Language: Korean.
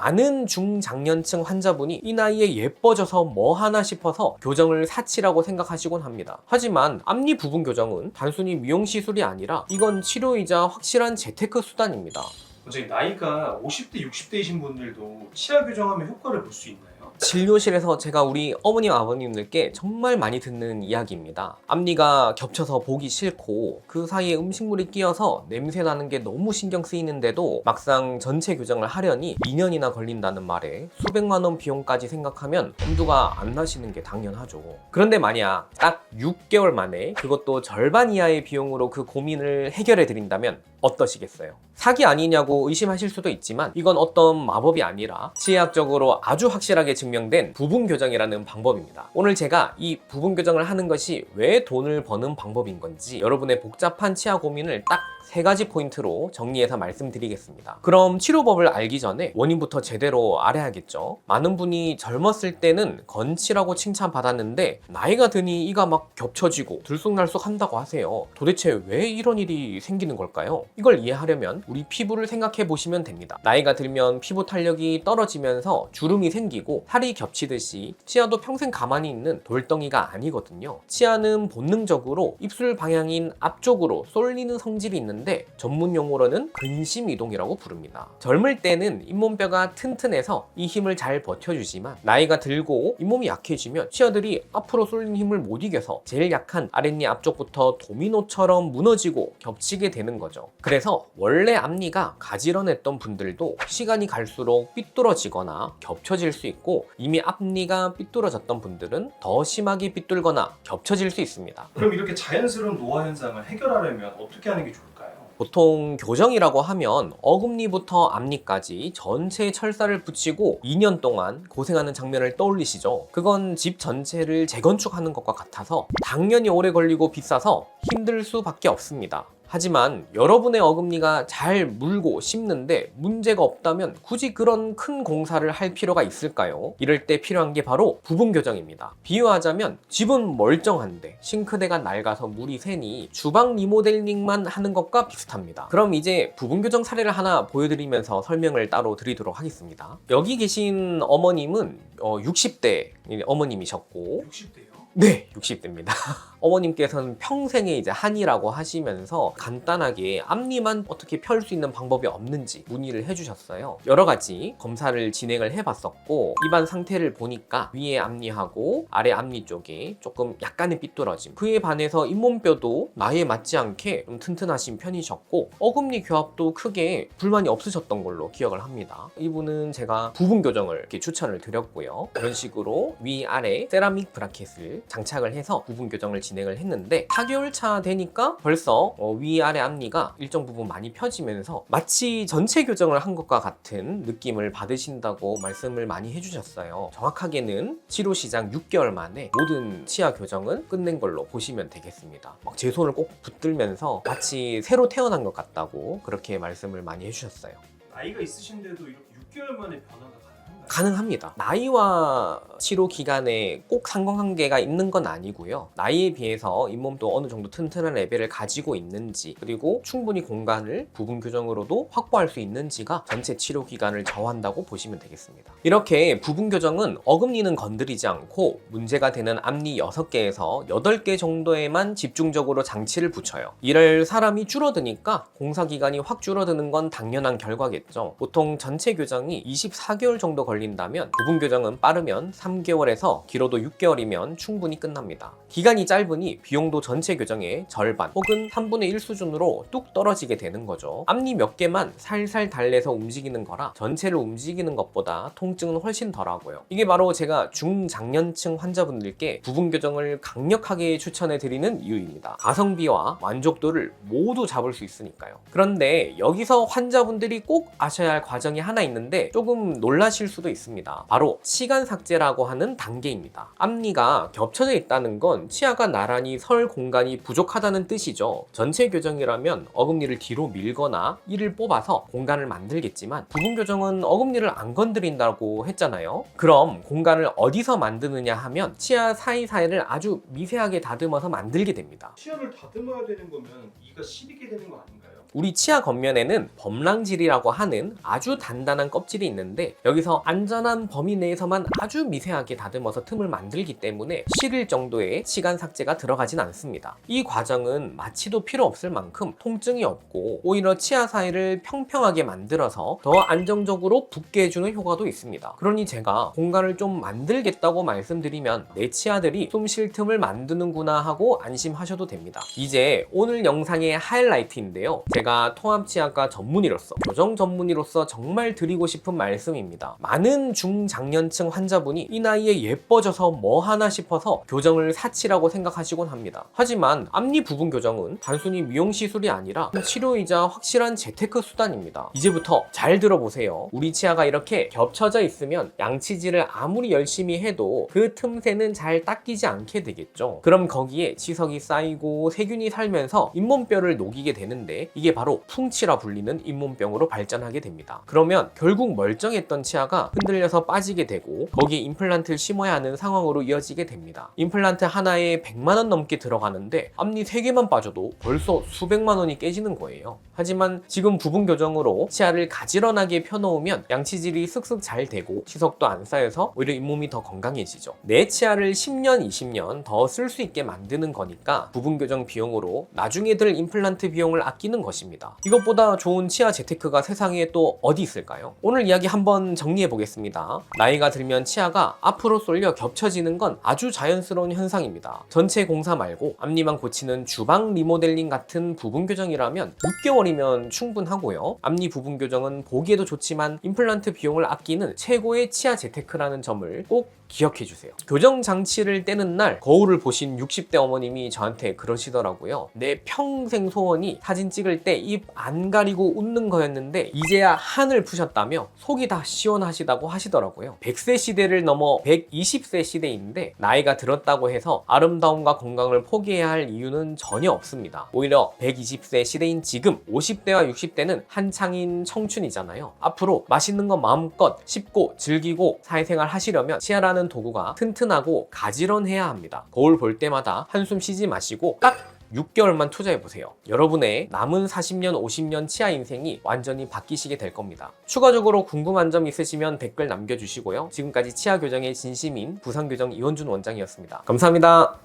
많은 중장년층 환자분이 이 나이에 예뻐져서 뭐 하나 싶어서 교정을 사치라고 생각하시곤 합니다. 하지만 앞니 부분 교정은 단순히 미용 시술이 아니라 이건 치료이자 확실한 재테크 수단입니다. 저희 나이가 50대, 60대이신 분들도 치아 교정하면 효과를 볼 수 있나요? 진료실에서 제가 우리 어머님 아버님들께 정말 많이 듣는 이야기입니다. 앞니가 겹쳐서 보기 싫고 그 사이에 음식물이 끼어서 냄새 나는 게 너무 신경 쓰이는데도 막상 전체 교정을 하려니 2년이나 걸린다는 말에 수백만 원 비용까지 생각하면 엄두가 안 나시는 게 당연하죠. 그런데 만약 딱 6개월 만에 그것도 절반 이하의 비용으로 그 고민을 해결해 드린다면 어떠시겠어요? 사기 아니냐고 의심하실 수도 있지만 이건 어떤 마법이 아니라 치의학적으로 아주 확실하게 증명된 부분 교정이라는 방법입니다. 오늘 제가 이 부분 교정을 하는 것이 왜 돈을 버는 방법인 건지 여러분의 복잡한 치아 고민을 딱 3가지 포인트로 정리해서 말씀드리겠습니다. 그럼 치료법을 알기 전에 원인부터 제대로 알아야겠죠. 많은 분이 젊었을 때는 건치라고 칭찬받았는데 나이가 드니 이가 막 겹쳐지고 들쑥날쑥 한다고 하세요. 도대체 왜 이런 일이 생기는 걸까요? 이걸 이해하려면 우리 피부를 생각해 보시면 됩니다. 나이가 들면 피부 탄력이 떨어지면서 주름이 생기고 살이 겹치듯이 치아도 평생 가만히 있는 돌덩이가 아니거든요. 치아는 본능적으로 입술 방향인 앞쪽으로 쏠리는 성질이 있는데 전문 용어로는 근심 이동이라고 부릅니다. 젊을 때는 잇몸뼈가 튼튼해서 이 힘을 잘 버텨주지만 나이가 들고 잇몸이 약해지면 치아들이 앞으로 쏠린 힘을 못 이겨서 제일 약한 아랫니 앞쪽부터 도미노처럼 무너지고 겹치게 되는 거죠. 그래서 원래 앞니가 가지런했던 분들도 시간이 갈수록 삐뚤어지거나 겹쳐질 수 있고 이미 앞니가 삐뚤어졌던 분들은 더 심하게 삐뚤거나 겹쳐질 수 있습니다. 그럼 이렇게 자연스러운 노화 현상을 해결하려면 어떻게 하는 게 좋을까요? 보통 교정이라고 하면 어금니부터 앞니까지 전체에 철사를 붙이고 2년 동안 고생하는 장면을 떠올리시죠? 그건 집 전체를 재건축하는 것과 같아서 당연히 오래 걸리고 비싸서 힘들 수밖에 없습니다. 하지만 여러분의 어금니가 잘 물고 씹는데 문제가 없다면 굳이 그런 큰 공사를 할 필요가 있을까요? 이럴 때 필요한 게 바로 부분 교정입니다. 비유하자면 집은 멀쩡한데 싱크대가 낡아서 물이 새니 주방 리모델링만 하는 것과 비슷합니다. 그럼 이제 부분 교정 사례를 하나 보여드리면서 설명을 따로 드리도록 하겠습니다. 여기 계신 어머님은 60대 어머님이셨고 60대요? 네, 60대입니다. 어머님께서는 평생에 이제 한의라고 하시면서 간단하게 앞니만 어떻게 펼 수 있는 방법이 없는지 문의를 해주셨어요. 여러 가지 검사를 진행을 해봤었고 입안 상태를 보니까 위에 앞니하고 아래 앞니 쪽에 조금 약간의 삐뚤어짐, 그에 반해서 잇몸뼈도 나이에 맞지 않게 좀 튼튼하신 편이셨고 어금니 교합도 크게 불만이 없으셨던 걸로 기억을 합니다. 이분은 제가 부분 교정을 이렇게 추천을 드렸고요. 이런 식으로 위아래 세라믹 브라켓을 장착을 해서 부분 교정을 진행을 했는데 4개월 차 되니까 벌써 위아래 앞니가 일정 부분 많이 펴지면서 마치 전체 교정을 한 것과 같은 느낌을 받으신다고 말씀을 많이 해주셨어요. 정확하게는 치료 시작 6개월 만에 모든 치아 교정은 끝낸 걸로 보시면 되겠습니다. 막 제 손을 꼭 붙들면서 마치 새로 태어난 것 같다고 그렇게 말씀을 많이 해주셨어요. 나이가 있으신데도 이렇게 6개월 만에 변화가 가능한가요? 가능합니다. 나이와 치료 기간에 꼭 상관관계가 있는 건 아니고요. 나이에 비해서 잇몸도 어느 정도 튼튼한 레벨을 가지고 있는지, 그리고 충분히 공간을 부분 교정으로도 확보할 수 있는지가 전체 치료 기간을 정한다고 보시면 되겠습니다. 이렇게 부분 교정은 어금니는 건드리지 않고 문제가 되는 앞니 6개에서 8개 정도에만 집중적으로 장치를 붙여요. 이럴 사람이 줄어드니까 공사 기간이 확 줄어드는 건 당연한 결과겠죠. 보통 전체 교정이 24개월 정도 걸린다면 부분 교정은 빠르면 3개월에서 길어도 6개월이면 충분히 끝납니다. 기간이 짧으니 비용도 전체 교정의 절반 혹은 3분의 1 수준으로 뚝 떨어지게 되는 거죠. 앞니 몇 개만 살살 달래서 움직이는 거라 전체를 움직이는 것보다 통증은 훨씬 덜하고요. 이게 바로 제가 중장년층 환자분들께 부분 교정을 강력하게 추천해 드리는 이유입니다. 가성비와 만족도를 모두 잡을 수 있으니까요. 그런데 여기서 환자분들이 꼭 아셔야 할 과정이 하나 있는데 조금 놀라실 수도 있습니다. 바로 치간 삭제라고 하는 단계입니다. 앞니가 겹쳐져 있다는 건 치아가 나란히 설 공간이 부족하다는 뜻이죠. 전체 교정이라면 어금니를 뒤로 밀거나 이를 뽑아서 공간을 만들겠지만 부분 교정은 어금니를 안 건드린다고 했잖아요. 그럼 공간을 어디서 만드느냐 하면 치아 사이사이를 아주 미세하게 다듬어서 만들게 됩니다. 치아를 다듬어야 되는 거면 이가 시리게 되는 거 아닌가요? 우리 치아 겉면에는 범랑질이라고 하는 아주 단단한 껍질이 있는데 여기서 안전한 범위 내에서만 아주 미세하게 다듬어서 틈을 만들기 때문에 시릴 정도의 치간 삭제가 들어가진 않습니다. 이 과정은 마취도 필요 없을 만큼 통증이 없고 오히려 치아 사이를 평평하게 만들어서 더 안정적으로 붓게 해주는 효과도 있습니다. 그러니 제가 공간을 좀 만들겠다고 말씀드리면 내 치아들이 숨 쉴 틈을 만드는구나 하고 안심하셔도 됩니다. 이제 오늘 영상의 하이라이트인데요. 제가 통합치아과 전문의로서 교정 전문의로서 정말 드리고 싶은 말씀입니다. 많은 중장년층 환자분이 이 나이에 예뻐져서 뭐 하나 싶어서 교정을 사치라고 생각하시곤 합니다. 하지만 앞니 부분 교정은 단순히 미용 시술이 아니라 치료이자 확실한 재테크 수단입니다. 이제부터 잘 들어보세요. 우리 치아가 이렇게 겹쳐져 있으면 양치질을 아무리 열심히 해도 그 틈새는 잘 닦이지 않게 되겠죠. 그럼 거기에 치석이 쌓이고 세균이 살면서 잇몸뼈를 녹이게 되는데 이게 바로 풍치라 불리는 잇몸병으로 발전하게 됩니다. 그러면 결국 멀쩡했던 치아가 흔들려서 빠지게 되고 거기에 임플란트를 심어야 하는 상황으로 이어지게 됩니다. 임플란트 하나에 100만 원 넘게 들어가는데 앞니 3개만 빠져도 벌써 수백만 원이 깨지는 거예요. 하지만 지금 부분 교정으로 치아를 가지런하게 펴놓으면 양치질이 슥슥 잘 되고 치석도 안 쌓여서 오히려 잇몸이 더 건강해지죠. 내 치아를 10년, 20년 더 쓸 수 있게 만드는 거니까 부분 교정 비용으로 나중에 들 임플란트 비용을 아끼는 것입니다. 이것보다 좋은 치아 재테크가 세상에 또 어디 있을까요? 오늘 이야기 한번 정리해 보겠습니다. 나이가 들면 치아가 앞으로 쏠려 겹쳐지는 건 아주 자연스러운 현상입니다. 전체 공사 말고 앞니만 고치는 주방 리모델링 같은 부분 교정이라면 6개월이면 충분하고요. 앞니 부분 교정은 보기에도 좋지만 임플란트 비용을 아끼는 최고의 치아 재테크라는 점을 꼭 기억해 주세요. 교정 장치를 떼는 날 거울을 보신 60대 어머님이 저한테 그러시더라고요. 내 평생 소원이 사진 찍을 때 입 안 가리고 웃는 거였는데 이제야 한을 푸셨다며 속이 다 시원하시다고 하시더라고요. 100세 시대를 넘어 120세 시대인데 나이가 들었다고 해서 아름다움과 건강을 포기해야 할 이유는 전혀 없습니다. 오히려 120세 시대인 지금 50대와 60대는 한창인 청춘이잖아요. 앞으로 맛있는 거 마음껏 씹고 즐기고 사회생활 하시려면 치아라는 도구가 튼튼하고 가지런해야 합니다. 거울 볼 때마다 한숨 쉬지 마시고 딱 6개월만 투자해보세요. 여러분의 남은 40년, 50년 치아 인생이 완전히 바뀌시게 될 겁니다. 추가적으로 궁금한 점 있으시면 댓글 남겨주시고요. 지금까지 치아 교정의 진심인 부산교정 이원준 원장이었습니다. 감사합니다.